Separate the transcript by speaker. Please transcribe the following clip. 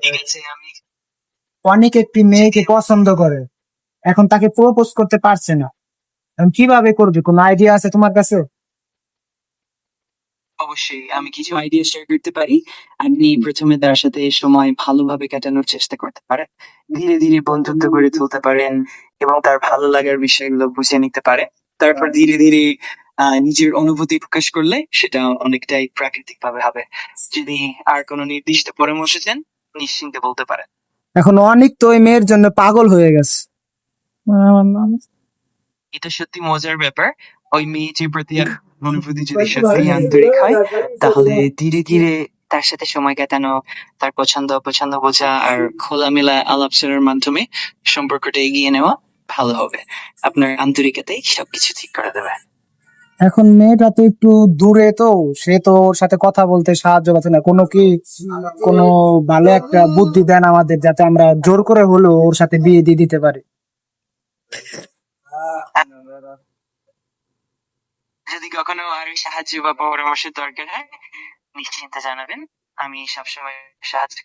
Speaker 1: ঠিক আছে, আমি অনেক একটি মেয়েকে পছন্দ করে, এখন তাকে প্রপোজ করতে পারছে না, এখন কিভাবে করবে? কোনো আইডিয়া আছে তোমার কাছে?
Speaker 2: অবশ্যই আমি কিছু আইডিয়া শেয়ার করতে পারি। আপনি প্রথমে তার সাথে সময় ভালোভাবে কাটানোর চেষ্টা করতে পারেন। ধীরে ধীরে বন্ধুত্ব গড়ে তুলতে পারেন এবং তার ভালো লাগার বিষয়গুলো বুঝে নিতে পারেন। তারপর ধীরে ধীরে নিজের অনুভূতি প্রকাশ করলে সেটা অনেকটাই প্রাকৃতিক ভাবে হবে। যদি আর কোনো নির্দিষ্ট পরামর্শ চান, নিশ্চিন্তে বলতে পারেন।
Speaker 1: এখন অনেক তো ওই মেয়ের জন্য পাগল হয়ে গেছে।
Speaker 2: এটা সত্যি মজার ব্যাপার। ওই মেয়েটির প্রতি অনুভূতি যদি সত্যি আন্তরিক হয়, তাহলে ধীরে ধীরে তার সাথে সময় কাটানো, তার পছন্দ অপছন্দ বোঝা আর খোলামেলা আলাপচারের মাধ্যমে সম্পর্কটা এগিয়ে নেওয়া ভালো হবে। আপনার আন্তরিকতাই সবকিছু ঠিক করে দেবে।
Speaker 1: এখন মেয়েটা তো একটু দূরে, তো সে তো ওর সাথে কথা বলতে সাহায্য পাচ্ছে না, কোনো ভালো একটা বুদ্ধি দেন আমাদের, যাতে আমরা জোর করে হলেও ওর সাথে বিয়ে দিয়ে দিতে পারি।
Speaker 2: যদি কখনো আর সাহায্য বা পরামর্শের দরকার হয়, নিশ্চিন্তে জানাবেন। আমি সবসময় সাহায্য